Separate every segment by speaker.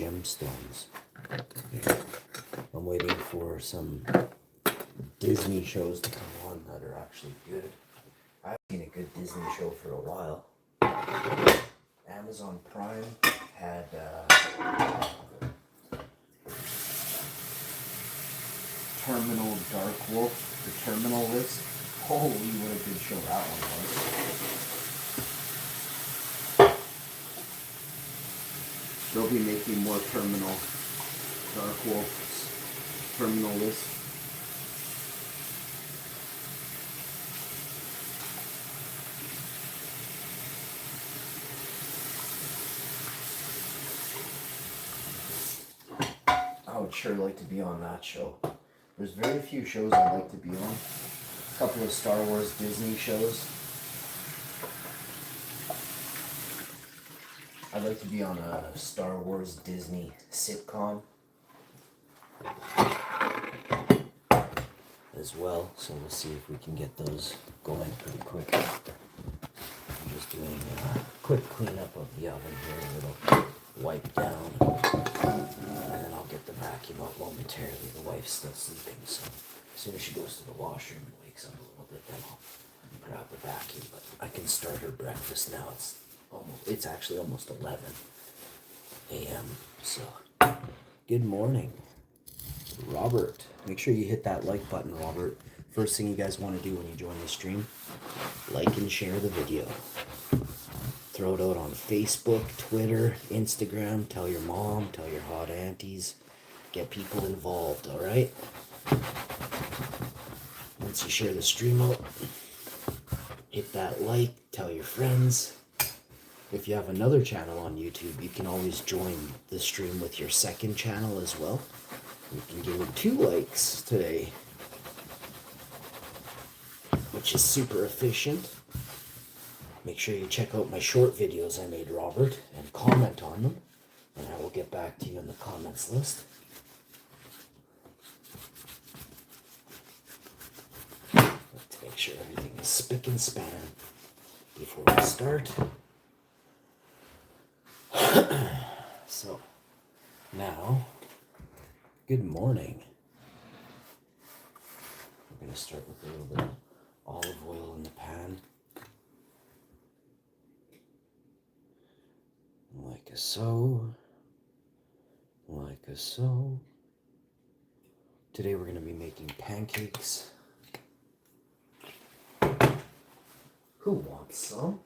Speaker 1: gemstones. I'm waiting for some Disney shows to come on that are actually good. I haven't seen a good Disney show for a while. Amazon Prime had Terminal Dark Wolf, the Terminal List. Holy, what a good show that one was. They'll be making more Terminal Dark Wolf's Terminal List. I would sure like to be on that show. There's very few shows I'd like to be on. A couple of Star Wars Disney shows. I'd like to be on a Star Wars Disney sitcom as well, so we'll see if we can get those going pretty quick. I'm just doing a quick cleanup of the oven here, a little wipe down, and then I'll get the vacuum out momentarily. The wife's still sleeping, so as soon as she goes to the washroom and wakes up a little bit, then I'll grab the vacuum. But I can start her breakfast now. It's actually almost 11 a.m. So, good morning, Robert. Make sure you hit that like button, Robert. First thing you guys want to do when you join the stream, like and share the video. Throw it out on Facebook, Twitter, Instagram. Tell your mom, tell your hot aunties. Get people involved, all right? Once you share the stream out, hit that like, tell your friends. If you have another channel on YouTube, you can always join the stream with your second channel as well. You can give it 2 likes today, which is super efficient. Make sure you check out my short videos I made, Robert, and comment on them, and I will get back to you in the comments list. Let's make sure everything is spick and span before we start. So, now, good morning. We're going to start with a little bit of olive oil in the pan. Like so. Like so. Today we're going to be making pancakes. Who wants some?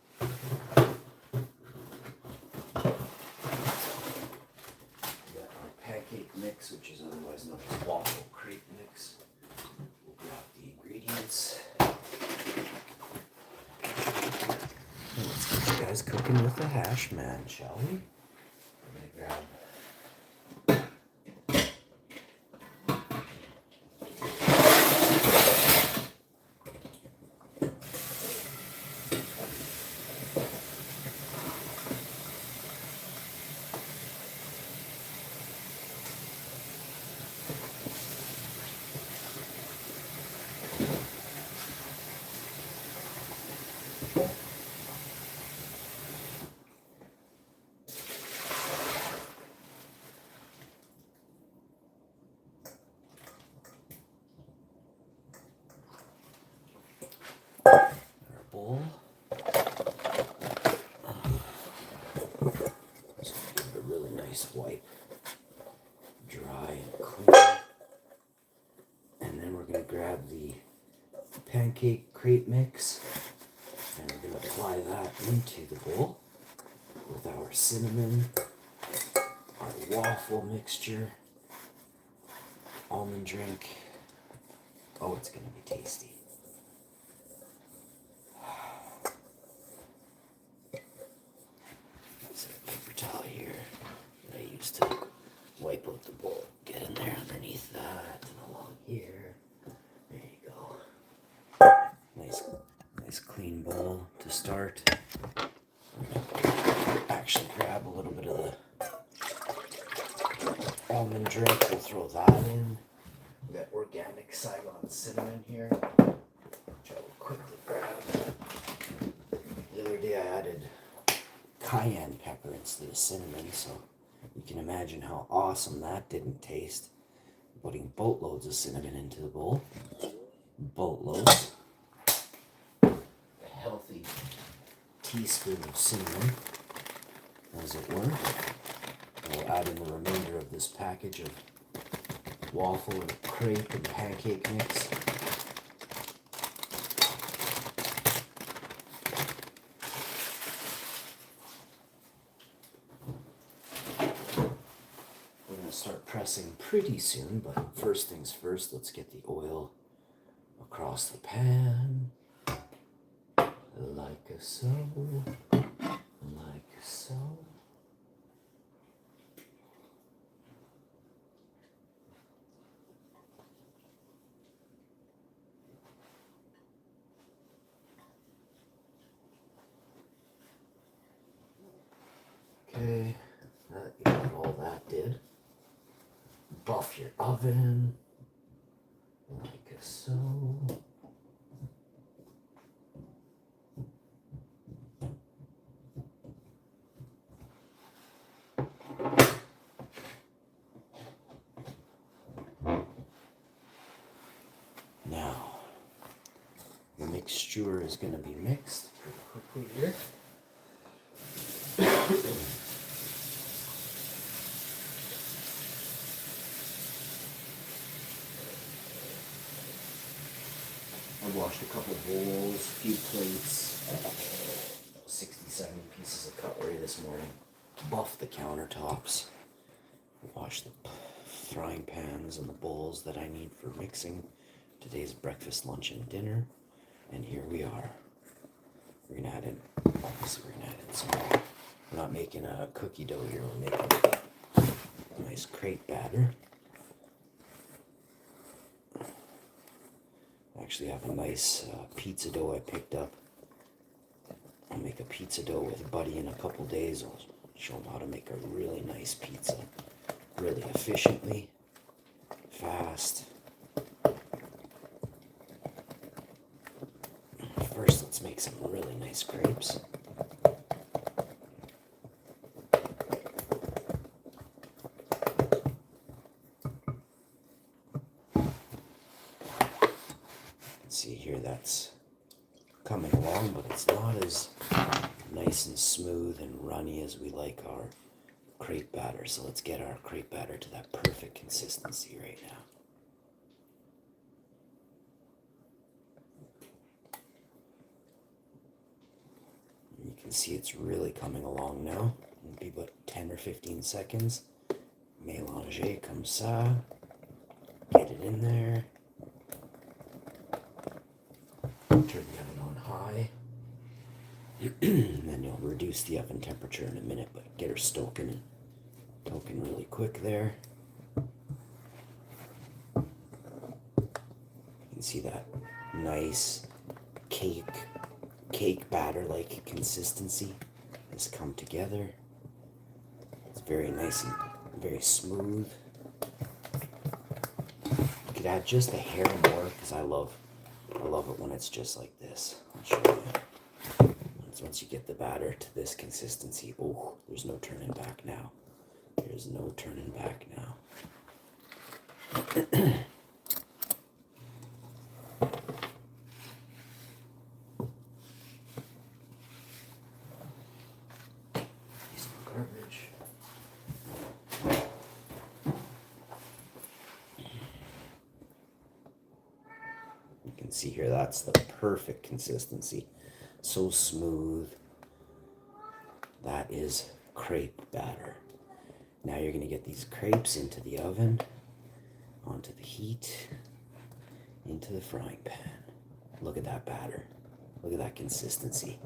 Speaker 1: Mix, which is otherwise known as waffle crepe mix. We'll grab the ingredients. And let's get you guys cooking with the hash, man, shall we? We're gonna grab bowl. So give it a really nice wipe, dry and clean. And then we're going to grab the pancake crepe mix and we're going to apply that into the bowl with our cinnamon, our waffle mixture, almond drink. Oh, it's going to be tasty. Towel here that I used to wipe out the bowl. Get in there underneath that and along here. There you go. Nice clean bowl to start. Actually grab a little bit of the almond drink. We'll throw that in. We got organic Saigon cinnamon here, which I will quickly grab. The other day I added cayenne pepper instead of cinnamon, so you can imagine how awesome that didn't taste. Putting boatloads of cinnamon into the bowl. Boatloads. A healthy teaspoon of cinnamon, as it were. We'll add in the remainder of this package of waffle and crepe and pancake mix. We're going to start pressing pretty soon, but first things first, let's get the oil across the pan, like so, like so. Okay, you got all that did. Buff your oven, like so. Now, the mixture is going to be mixed pretty quickly here. I washed a couple bowls, a few plates, 60, 70 pieces of cutlery this morning. Buffed the countertops. Washed the frying pans and the bowls that I need for mixing today's breakfast, lunch, and dinner. And here we are. We're gonna add in, obviously we're gonna add in some, we're not making a cookie dough here, we're making a nice crepe batter. I actually have a nice pizza dough I picked up. I'll make a pizza dough with Buddy in a couple days. I'll show him how to make a really nice pizza, really efficiently, fast. First, let's make some really nice crepes. See here, that's coming along, but it's not as nice and smooth and runny as we like our crepe batter. So let's get our crepe batter to that perfect consistency right now. You can see it's really coming along now. It'll be about 10 or 15 seconds. Mélanger comme ça. Get it in there. Turn the oven on high. And then you'll reduce the oven temperature in a minute, but get her stoking really quick there. You can see that nice cake batter-like consistency has come together. It's very nice and very smooth. You could add just a hair more because I love it when it's just like this. I'll show you. Once you get the batter to this consistency, oh, there's no turning back now. There's no turning back now. Piece of garbage. You can see here, that's the perfect consistency. So smooth. That is crepe batter. Now you're going to get these crepes into the oven, onto the heat, into the frying pan. Look at that batter. Look at that consistency.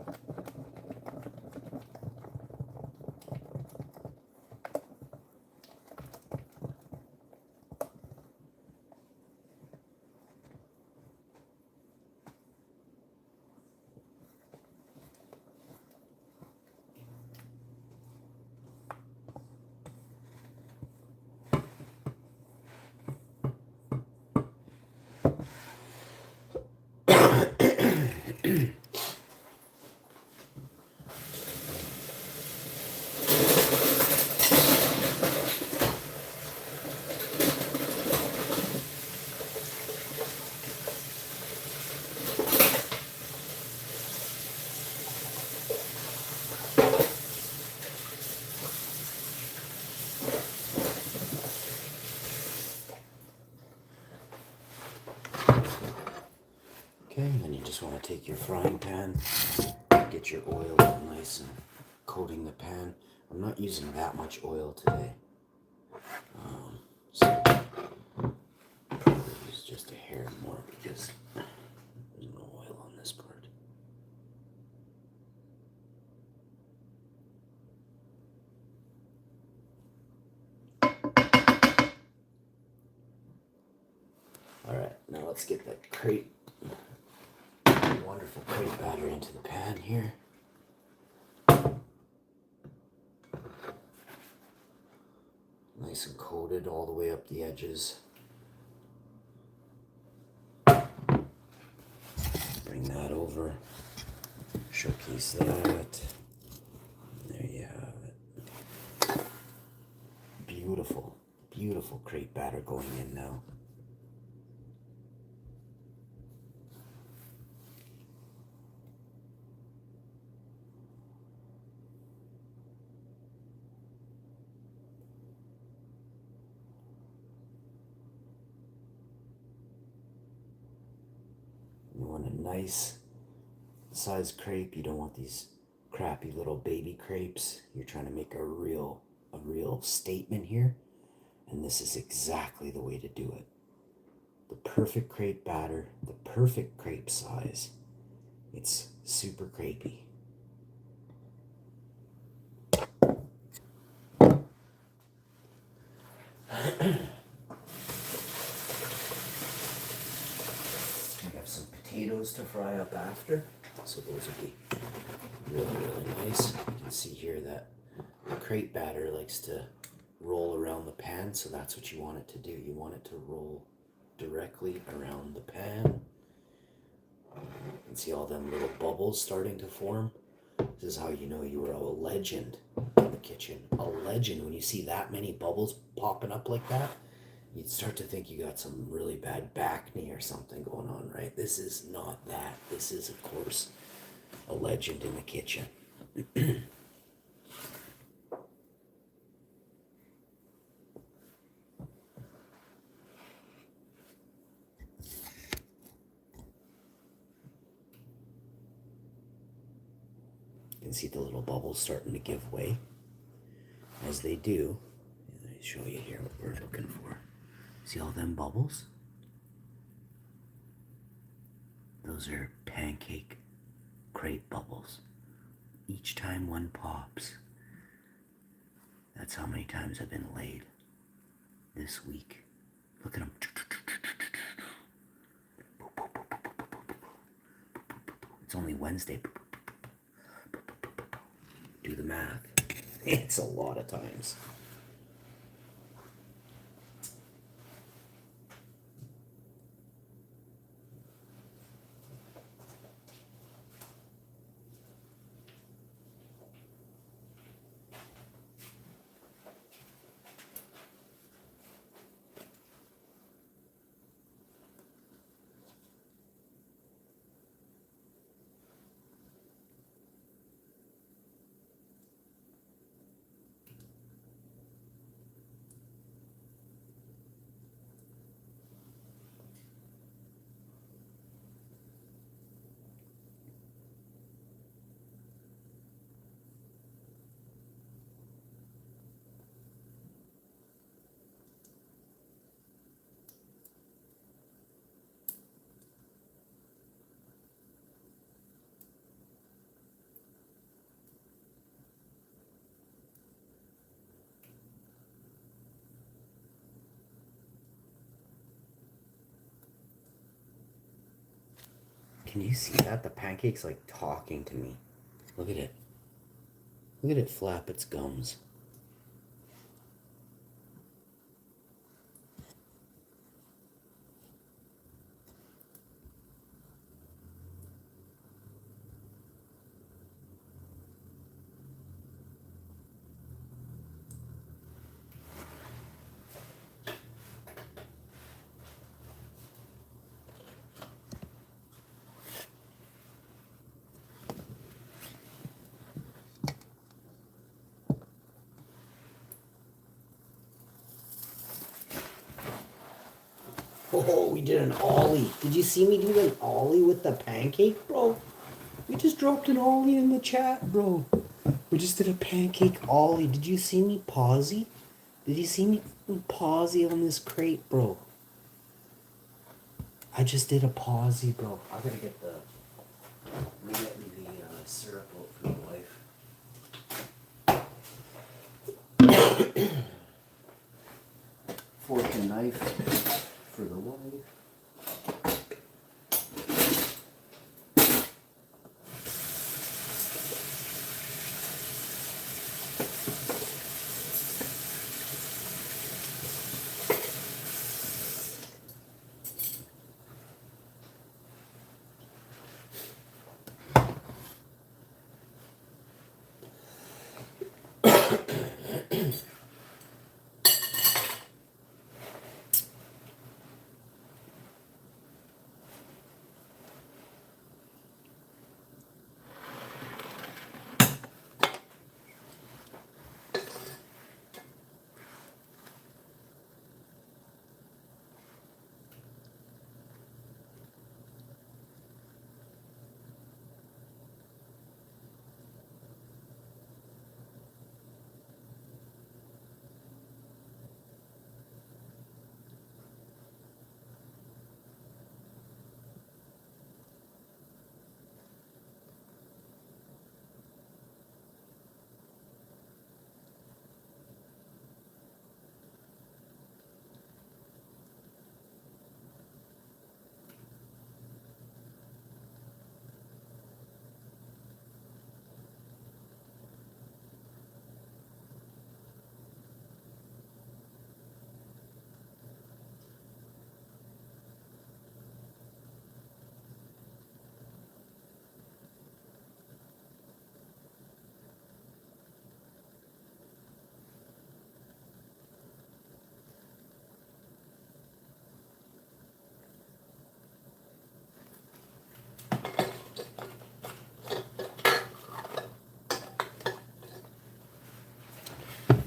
Speaker 1: just want to take your frying pan, get your oil nice and coating the pan. I'm not using that much oil today, so probably use just a hair more because there's no oil on this part. Alright, now let's get that wonderful crepe batter into the pan here. Nice and coated all the way up the edges. Bring that over. Showcase that. There you have it. Beautiful, beautiful crepe batter going in now. You want a nice size crepe. You don't want these crappy little baby crepes. You're trying to make a real statement here. And this is exactly the way to do it. The perfect crepe batter, the perfect crepe size. It's super crepey. We have some potatoes to fry up after, so those will be really nice. You can see here that the crepe batter likes to roll around the pan, so that's what you want it to do. You want it to roll directly around the pan. You can see all them little bubbles starting to form. This is how you know you are a legend in the kitchen. A legend. When you see that many bubbles popping up like that, you'd start to think you got some really bad back knee or something going on, right? This is not that. This is, of course, a legend in the kitchen. You can see the little bubbles starting to give way. As they do, let me show you here what we're looking for. See all them bubbles? Those are pancake crepe bubbles. Each time one pops. That's how many times I've been laid this week. Look at them. It's only Wednesday. Do the math. It's a lot of times. Can you see that? The pancake's like talking to me. Look at it. Look at it flap its gums. Oh, we did an ollie. Did you see me do an ollie with the pancake, bro? We just dropped an ollie in the chat, bro. We just did a pancake ollie. Did you see me pausey? Did you see me pausey on this crate, bro? I just did a pausey, bro. I gotta get the syrup out for the wife. Fork and knife for the wife.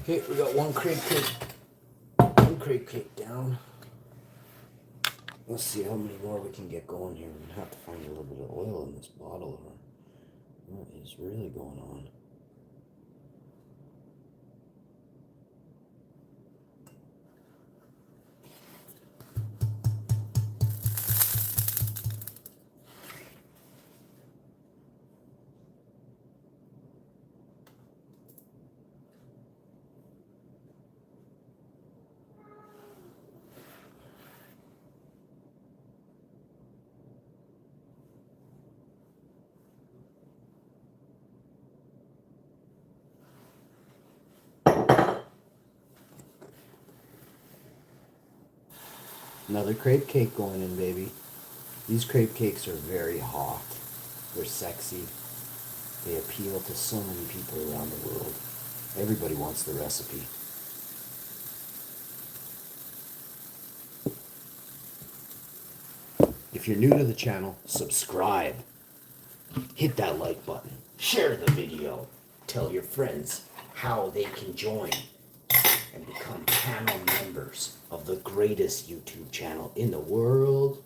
Speaker 1: Okay, we got one crate cake down. Let's see how many more we can get going here. We're gonna have to find a little bit of oil in this bottle. What is really going on? Another crepe cake going in, baby. These crepe cakes are very hot. They're sexy. They appeal to so many people around the world. Everybody wants the recipe. If you're new to the channel, subscribe. Hit that like button. Share the video. Tell your friends how they can join and become channel members of the greatest YouTube channel in the world.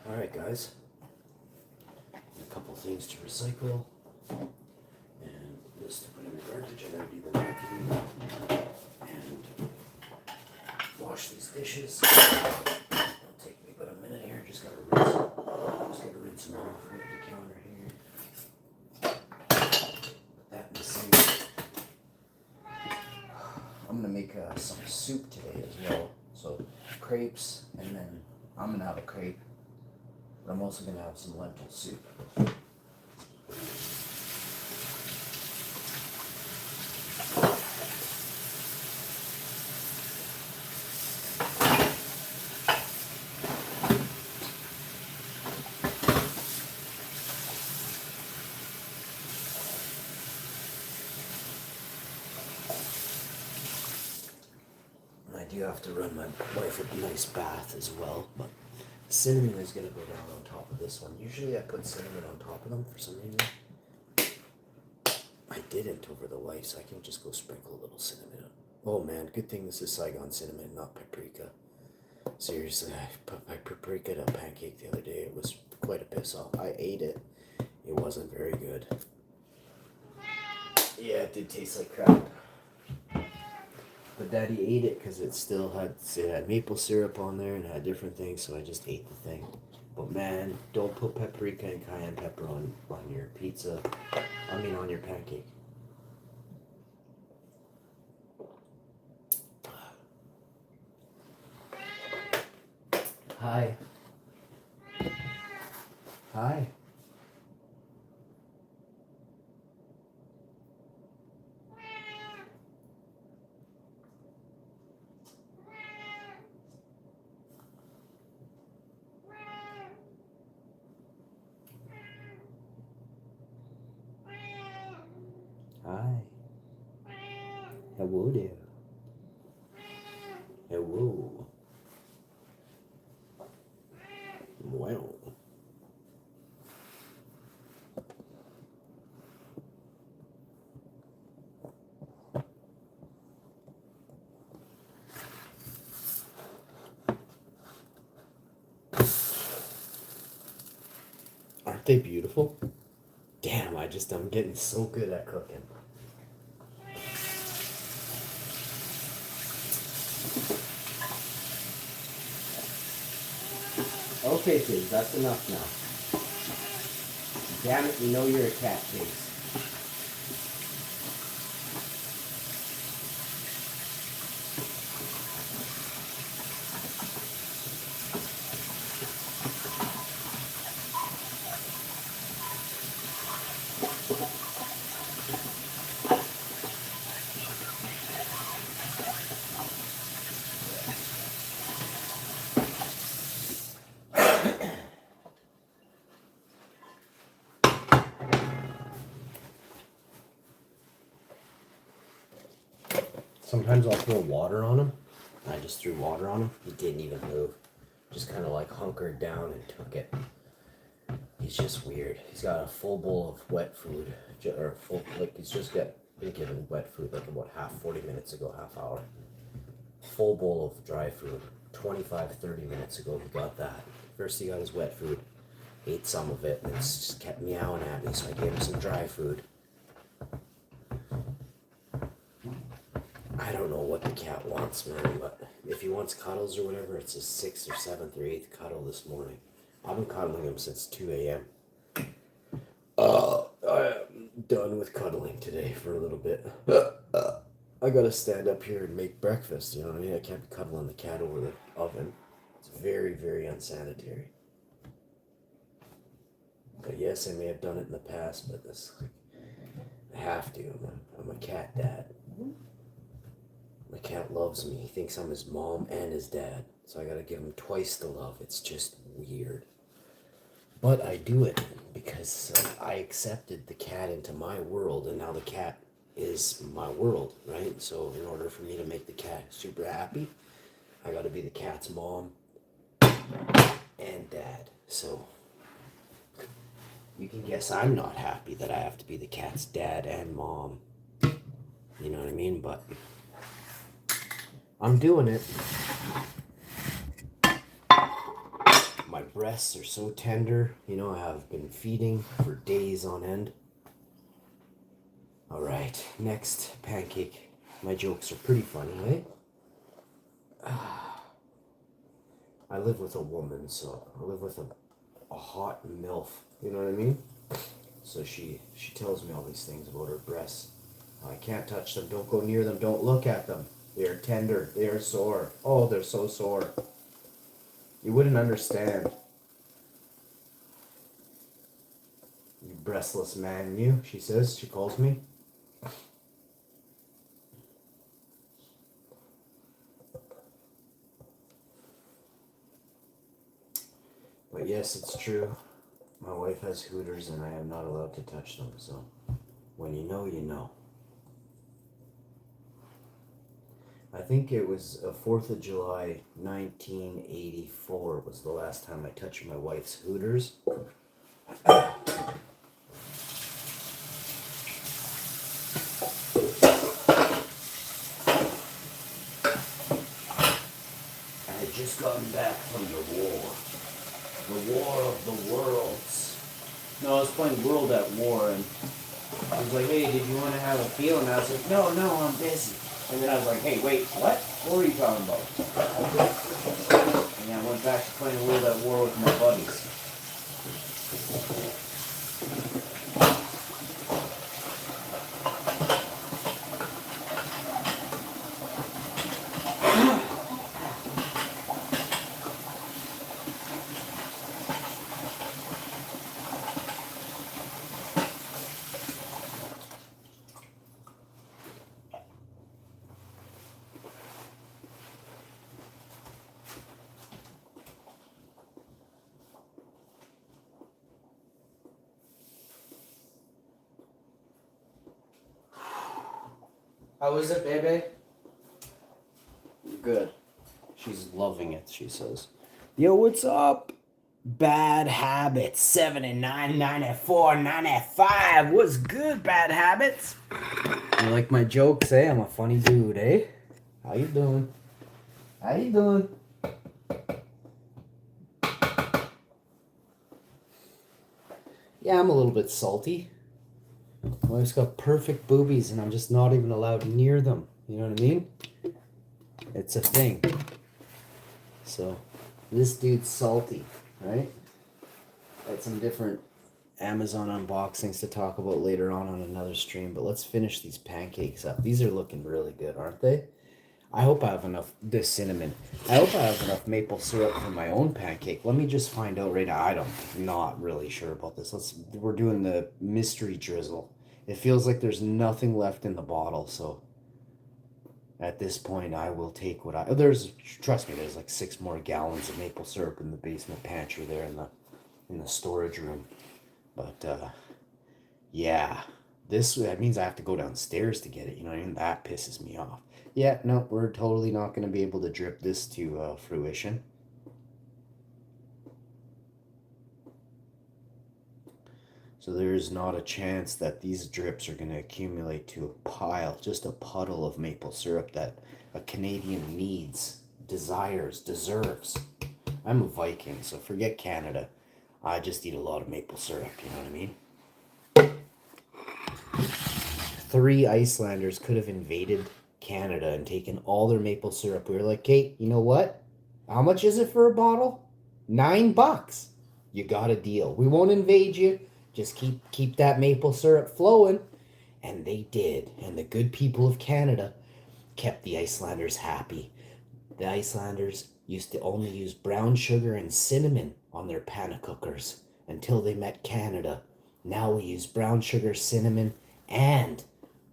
Speaker 1: Alright guys, a couple things to recycle, and this to put in the garbage. I gotta do the vacuum and wash these dishes. It'll take me about a minute here, just gotta rinse them off right at the counter here. Put that in the sink. some soup today as well. So crepes, and then I'm gonna have a crepe, but I'm also gonna have some lentil soup. I do have to run my wife a nice bath as well, but cinnamon is going to go down on top of this one. Usually I put cinnamon on top of them for some reason. I didn't over the wife, so I can just go sprinkle a little cinnamon. Oh man, good thing this is Saigon cinnamon, not paprika. Seriously, I put my paprika in a pancake the other day. It was quite a piss off. I ate it. It wasn't very good. Yeah, it did taste like crap. But Daddy ate it because it had maple syrup on there and had different things, so I just ate the thing. But man, don't put paprika and cayenne pepper on your pizza. On your pancake. Hi. Hi. Hi. Hello there. Hello. Well. Aren't they beautiful? Damn, I'm getting so good at cooking. Okay, kids, that's enough now. Damn it, you know you're a cat, kids. Sometimes I'll throw water on him. I just threw water on him. He didn't even move. Just kind of like hunkered down and took it. He's just weird. He's got a full bowl of wet food. Or full, like he's just been given wet food like about 40 minutes ago, half hour. Full bowl of dry food. 25-30 minutes ago he got that. First he got his wet food. Ate some of it and it's just kept meowing at me, so I gave him some dry food. I don't know what the cat wants, man, but if he wants cuddles or whatever, it's his 6th or 7th or 8th cuddle this morning. I've been cuddling him since 2 a.m. I am done with cuddling today for a little bit. I gotta stand up here and make breakfast, you know what I mean? I can't be cuddling the cat over the oven. It's very, very unsanitary. But yes, I may have done it in the past, but I have to. I'm a cat dad. My cat loves me. He thinks I'm his mom and his dad. So I gotta give him twice the love. It's just weird. But I do it because I accepted the cat into my world, and now the cat is my world, right? So in order for me to make the cat super happy, I gotta be the cat's mom and dad. So you can guess I'm not happy that I have to be the cat's dad and mom. You know what I mean? But I'm doing it. My breasts are so tender. You know, I have been feeding for days on end. Alright, next pancake. My jokes are pretty funny, eh? I live with a woman, so I live with a hot MILF. You know what I mean? So she tells me all these things about her breasts. I can't touch them, don't go near them, don't look at them. They are tender. They are sore. Oh, they're so sore. You wouldn't understand. You breastless man, you, she says. She calls me. But yes, it's true. My wife has Hooters and I am not allowed to touch them. So when you know, you know. I think it was a 4th of July, 1984 was the last time I touched my wife's Hooters. I had just gotten back from the war. The War of the Worlds. No, I was playing World at War and I was like, hey, did you want to have a feel? And I was like, no, I'm busy. And then I was like, hey, wait, what? What were you talking about? And then I went back to playing World at War with my buddies. How is it, baby? Good. She's loving it, she says. Yo, what's up? Bad Habits, 7 and 9, 9 and 4, 9 and 5. What's good, Bad Habits? You like my jokes, eh? I'm a funny dude, eh? How you doing? How you doing? Yeah, I'm a little bit salty. My wife's got perfect boobies and I'm just not even allowed near them. You know what I mean? It's a thing. So, this dude's salty, right? Got some different Amazon unboxings to talk about later on another stream, but let's finish these pancakes up. These are looking really good, aren't they? I hope I have enough, this cinnamon. I hope I have enough maple syrup for my own pancake. Let me just find out right now. I'm not really sure about this. We're doing the mystery drizzle. It feels like there's nothing left in the bottle, so at this point I will take what trust me, there's like 6 more gallons of maple syrup in the basement pantry there in the storage room. But yeah, that means I have to go downstairs to get it, you know what I mean? That pisses me off. Yeah, no, we're totally not going to be able to drip this to fruition. So there's not a chance that these drips are going to accumulate to a pile, just a puddle of maple syrup that a Canadian needs, desires, deserves. I'm a Viking, so forget Canada. I just eat a lot of maple syrup, you know what I mean? 3 Icelanders could have invaded Canada and taken all their maple syrup. We were like, Kate, you know what? How much is it for a bottle? $9. You got a deal. We won't invade you. Just keep that maple syrup flowing. And they did. And the good people of Canada kept the Icelanders happy. The Icelanders used to only use brown sugar and cinnamon on their pannekuchers until they met Canada. Now we use brown sugar, cinnamon, and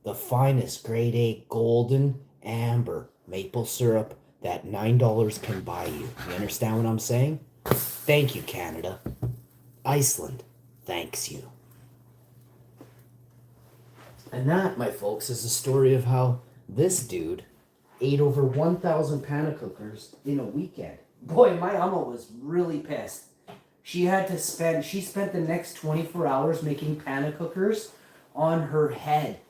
Speaker 1: the finest grade A golden amber maple syrup that $9 can buy you. You understand what I'm saying? Thank you, Canada. Iceland thanks you. And that, my folks, is the story of how this dude ate over 1,000 pannekuchers in a weekend. Boy, my Amma was really pissed. She spent the next 24 hours making pannekuchers on her head.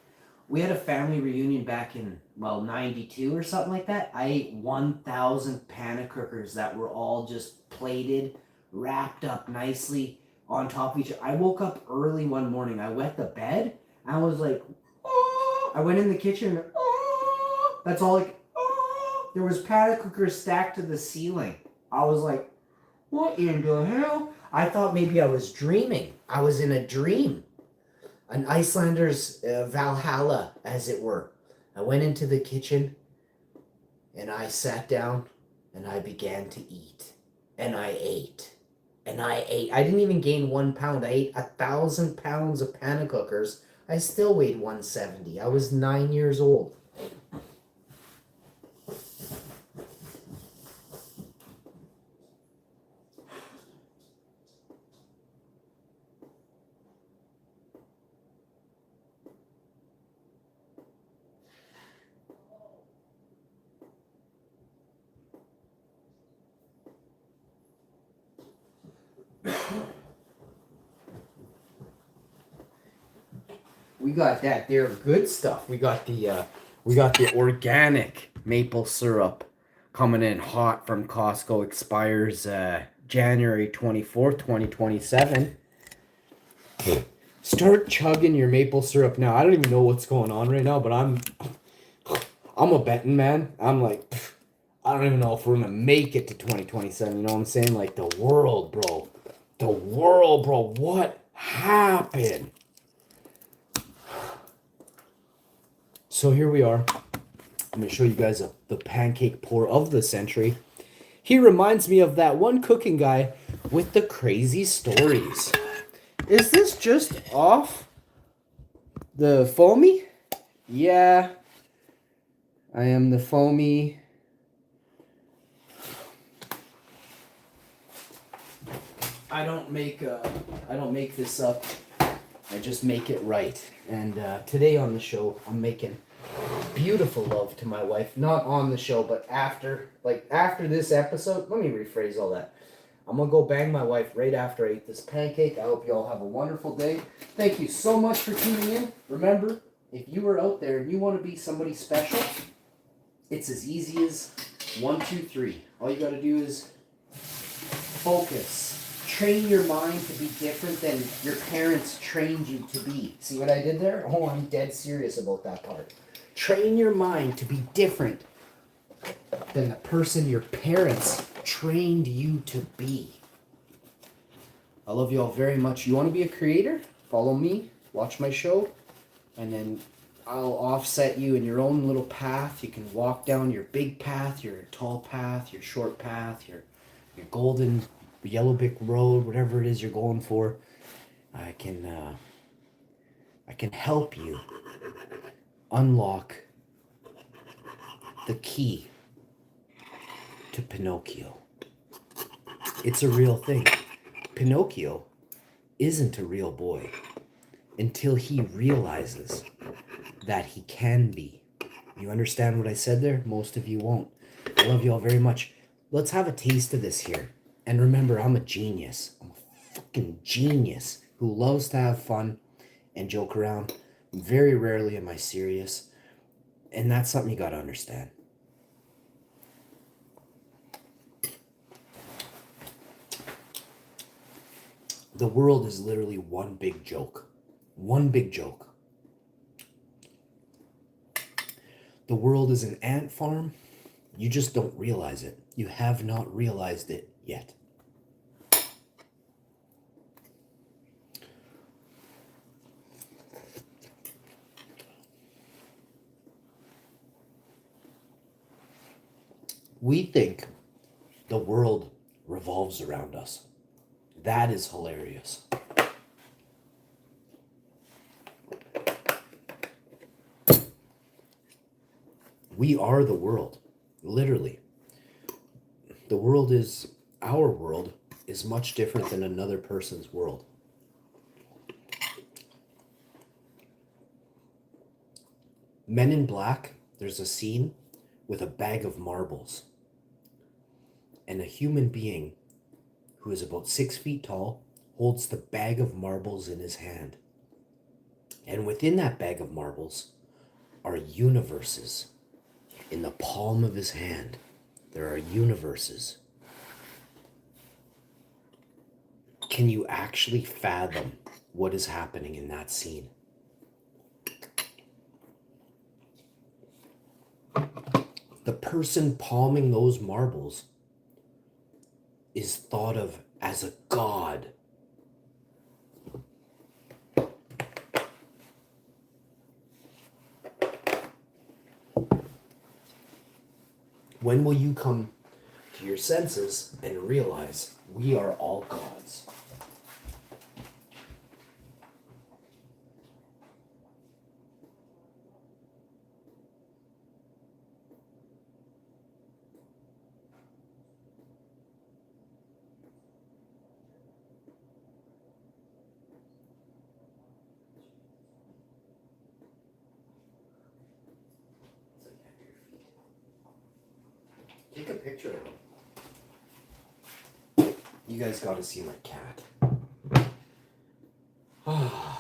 Speaker 1: We had a family reunion back in, 92 or something like that. I ate 1,000 pannekuchers that were all just plated, wrapped up nicely on top of each other. I woke up early one morning. I wet the bed. And I was like, oh. I went in the kitchen. And, oh. That's all like, oh. There was pannekuchers stacked to the ceiling. I was like, what in the hell? I thought maybe I was dreaming. I was in a dream. An Icelander's Valhalla, as it were. I went into the kitchen. And I sat down and I began to eat. And I ate. And I ate. I didn't even gain 1 pound. I ate 1,000 pounds of panacookers. I still weighed 170. I was 9 years old. We got that there good stuff. We got the organic maple syrup coming in hot from Costco. Expires January 24th, 2027. Start chugging your maple syrup now. I don't even know what's going on right now, but I'm a betting man. I'm like, I don't even know if we're gonna make it to 2027. You know what I'm saying? Like the world, bro. The world, bro. What happened? So here we are. I'm going to show you guys the pancake pour of the century. He reminds me of that one cooking guy with the crazy stories. Is this just off the foamy? Yeah, I am the foamy. I don't make this up. I just make it right. And today on the show, I'm making beautiful love to my wife. Not on the show, but after this episode. Let me rephrase all that. I'm going to go bang my wife right after I eat this pancake. I hope you all have a wonderful day. Thank you so much for tuning in. Remember, if you are out there and you want to be somebody special, it's as easy as 1, 2, 3. All you got to do is focus. Train your mind to be different than your parents trained you to be. See what I did there? Oh, I'm dead serious about that part. Train your mind to be different than the person your parents trained you to be. I love you all very much. You want to be a creator? Follow me, watch my show, and then I'll offset you in your own little path. You can walk down your big path, your tall path, your short path, your golden yellow brick road, whatever it is you're going for. I can help you unlock the key to Pinocchio. It's a real thing. Pinocchio isn't a real boy until he realizes that he can be. You understand what I said there? Most of you won't. I love you all very much. Let's have a taste of this here. And remember, I'm a genius. I'm a fucking genius who loves to have fun and joke around. Very rarely am I serious. And that's something you got to understand. The world is literally one big joke. One big joke. The world is an ant farm. You just don't realize it. You have not realized it yet. We think the world revolves around us. That is hilarious. We are the world, literally. The world is, our world is much different than another person's world. Men in Black, there's a scene with a bag of marbles. And a human being who is about 6 feet tall holds the bag of marbles in his hand. And within that bag of marbles are universes. In the palm of his hand, there are universes. Can you actually fathom what is happening in that scene? The person palming those marbles is thought of as a god.
Speaker 2: When will you come to your senses and realize we are all gods? Take a picture of him. You guys got to see my cat. I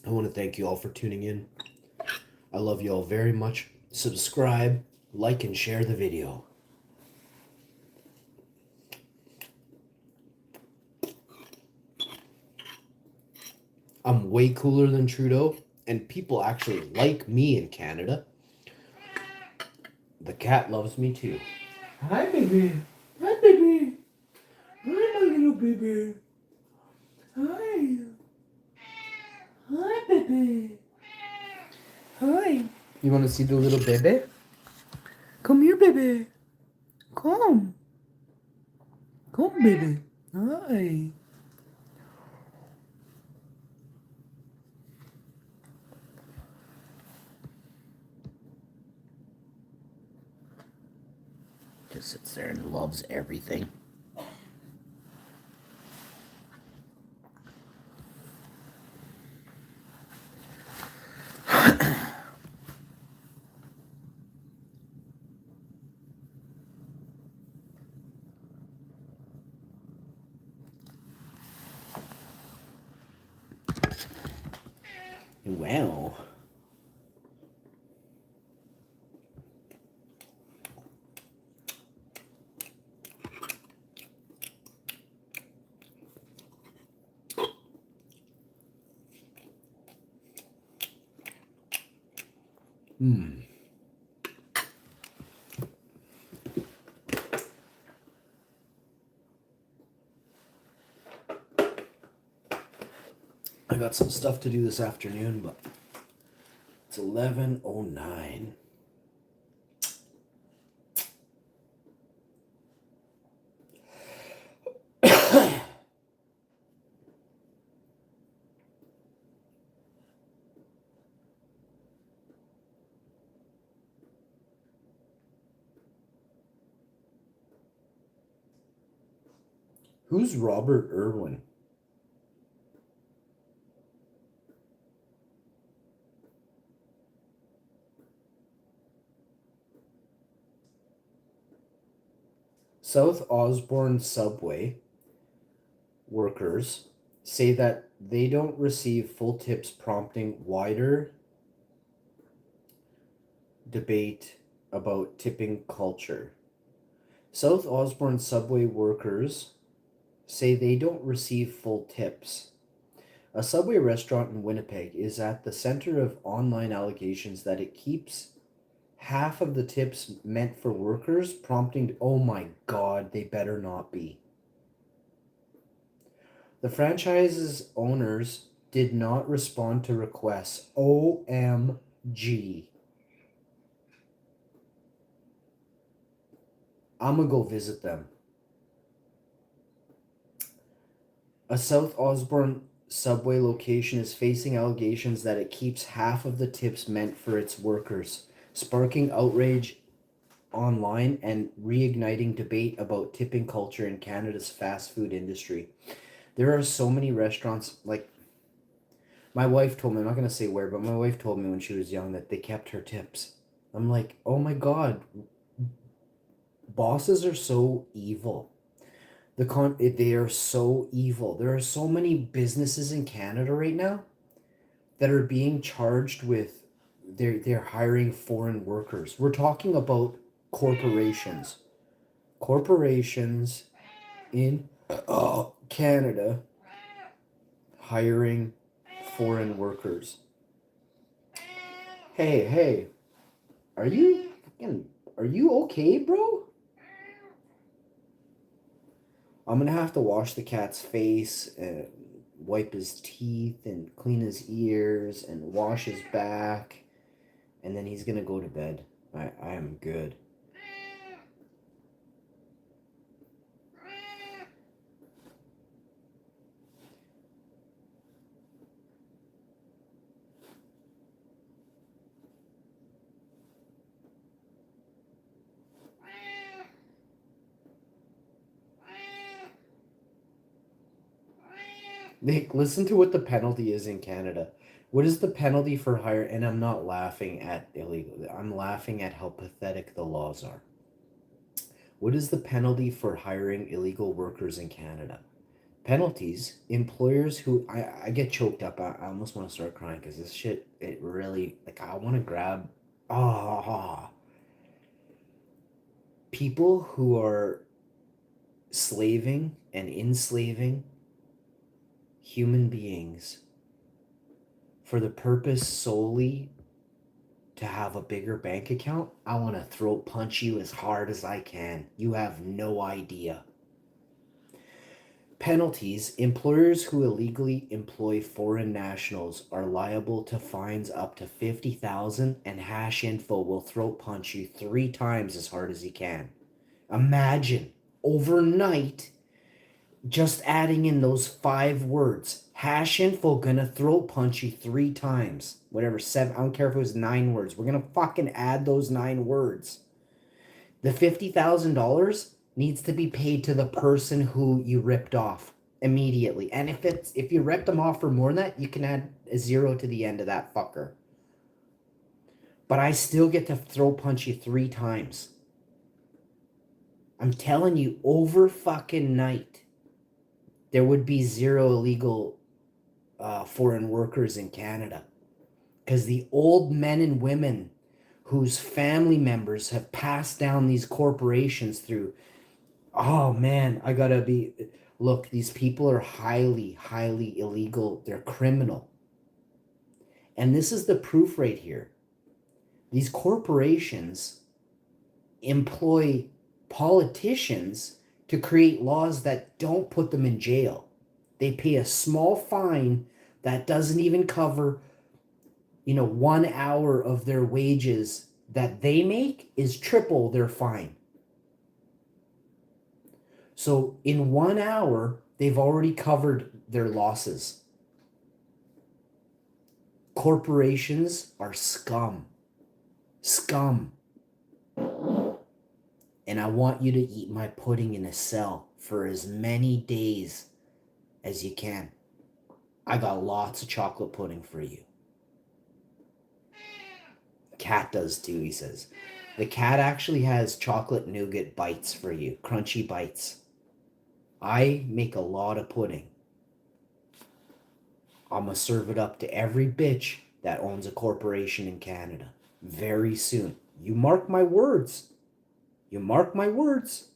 Speaker 2: want to thank you all for tuning in. I love you all very much. Subscribe, like, and share the video. I'm way cooler than Trudeau, and people actually like me in Canada. The cat loves me too. Hi, baby. Hi, baby. Hi, my little baby. Hi. Hi, baby. Hi. You want to see the little baby? Come here, baby. Come. Come, baby. Hi.
Speaker 1: Just sits there and loves everything. Wow.
Speaker 2: I got some stuff to do this afternoon, but it's 11:09. Who's Robert Irwin? South Osborne subway workers say that they don't receive full tips, prompting wider debate about tipping culture. South Osborne subway workers say they don't receive full tips. A Subway restaurant in Winnipeg is at the center of online allegations that it keeps half of the tips meant for workers, prompting, oh my god, they better not be. The franchise's owners did not respond to requests. OMG. I'm gonna go visit them. A South Osborne subway location is facing allegations that it keeps half of the tips meant for its workers, sparking outrage online and reigniting debate about tipping culture in Canada's fast food industry. There are so many restaurants, like my wife told me, I'm not going to say where, but my wife told me when she was young that they kept her tips. I'm like, oh my god, bosses are so evil. They are so evil. There are so many businesses in Canada right now that are being charged with they're hiring foreign workers. We're talking about corporations. Corporations in Canada hiring foreign workers. Hey, are you Fucking, are you okay, bro? I'm gonna have to wash the cat's face and wipe his teeth and clean his ears and wash his back, and then he's gonna go to bed. I am good. Nick, listen to what the penalty is in Canada. What is the penalty for hire? And I'm not laughing at illegal. I'm laughing at how pathetic the laws are. What is the penalty for hiring illegal workers in Canada? Penalties, employers who I get choked up. I almost want to start crying because this shit, it really, like, I want to grab, ah, people who are slaving and enslaving human beings for the purpose solely to have a bigger bank account. I want to throat punch you as hard as I can. You have no idea. Penalties, employers who illegally employ foreign nationals are liable to fines up to $50,000, and Hash Info will throat punch you 3 times as hard as he can. Imagine overnight just adding in those 5 words. Hash Info gonna throat punch you 3 times. Whatever, 7, I don't care if it was 9 words. We're gonna fucking add those 9 words. The $50,000 needs to be paid to the person who you ripped off immediately. And if you ripped them off for more than that, you can add a 0 to the end of that fucker. But I still get to throw punch you 3 times. I'm telling you, over fucking night, there would be 0 illegal foreign workers in Canada. Because the old men and women whose family members have passed down these corporations through, oh man, I gotta be, look, these people are highly, highly illegal. They're criminal. And this is the proof right here. These corporations employ politicians to create laws that don't put them in jail. They pay a small fine that doesn't even cover, 1 hour of their wages that they make is triple their fine. So in 1 hour, they've already covered their losses. Corporations are scum. Scum. And I want you to eat my pudding in a cell for as many days as you can. I got lots of chocolate pudding for you. Cat does too, he says. The cat actually has chocolate nougat bites for you, crunchy bites. I make a lot of pudding. I'm gonna serve it up to every bitch that owns a corporation in Canada very soon. You mark my words. You mark my words.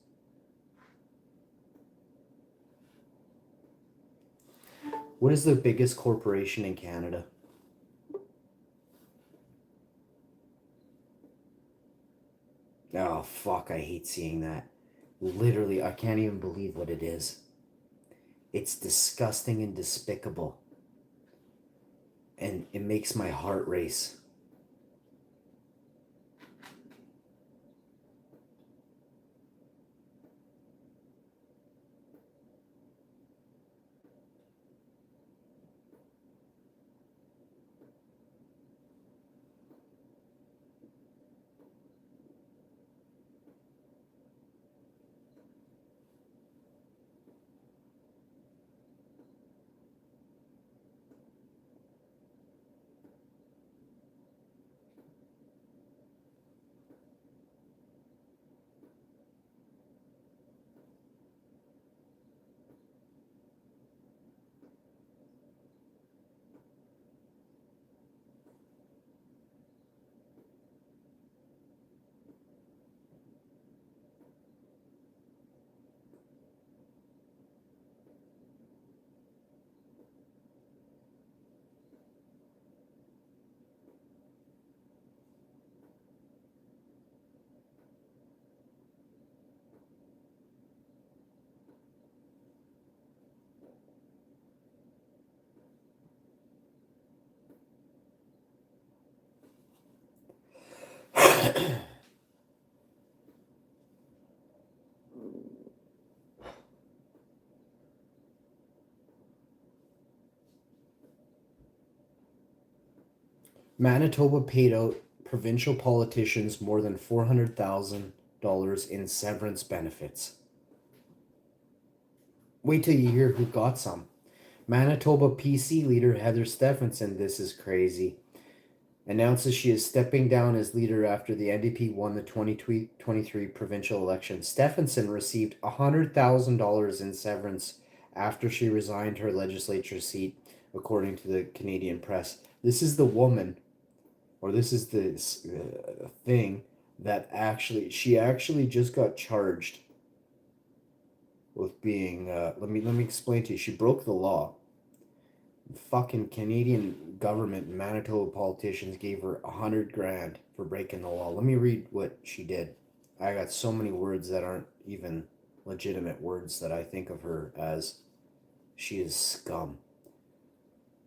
Speaker 2: What is the biggest corporation in Canada? Oh, fuck, I hate seeing that. Literally, I can't even believe what it is. It's disgusting and despicable. And it makes my heart race. Manitoba paid out provincial politicians more than $400,000 in severance benefits. Wait till you hear who got some. Manitoba PC leader Heather Stephenson, this is crazy, announces she is stepping down as leader after the NDP won the 2023 provincial election. Stephenson received $100,000 in severance after she resigned her legislature seat, according to the Canadian press. This is the woman, or this is the thing that she actually just got charged with being, let me explain to you. She broke the law. Fucking Canadian government and Manitoba politicians gave her $100,000 for breaking the law. Let me read what she did. I got so many words that aren't even legitimate words that I think of her as. She is scum.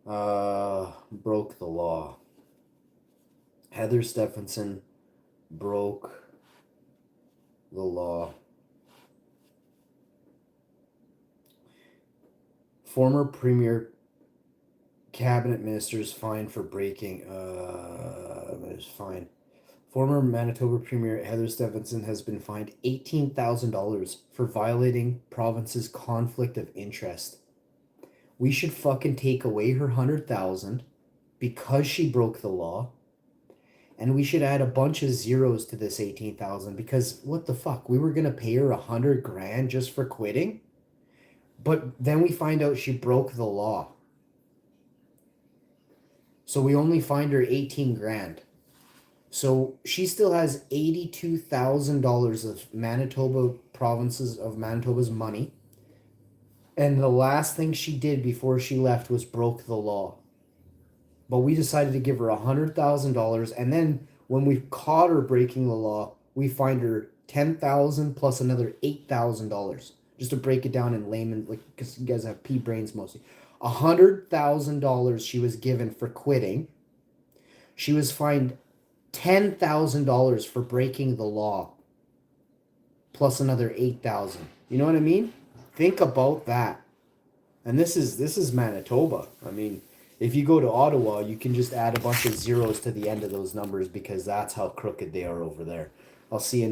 Speaker 2: Broke the law. Heather Stephenson broke the law. Former Premier Cabinet ministers fined for breaking. Fine. Former Manitoba Premier Heather Stephenson has been fined $18,000 for violating province's conflict of interest. We should fucking take away her $100,000 because she broke the law, and we should add a bunch of zeros to this $18,000 because what the fuck? We were gonna pay her $100,000 just for quitting, but then we find out she broke the law. So we only fined her $18,000. So she still has $82,000 of Manitoba's money. And the last thing she did before she left was broke the law. But we decided to give her $100,000. And then when we caught her breaking the law, we fined her $10,000 plus another $8,000. Just to break it down in layman, like, because you guys have pea brains mostly. $100,000 she was given for quitting. She was fined $10,000 for breaking the law, plus another $8,000. You know what I mean? Think about that. And this is Manitoba. I mean, if you go to Ottawa, you can just add a bunch of zeros to the end of those numbers because that's how crooked they are over there. I'll see you.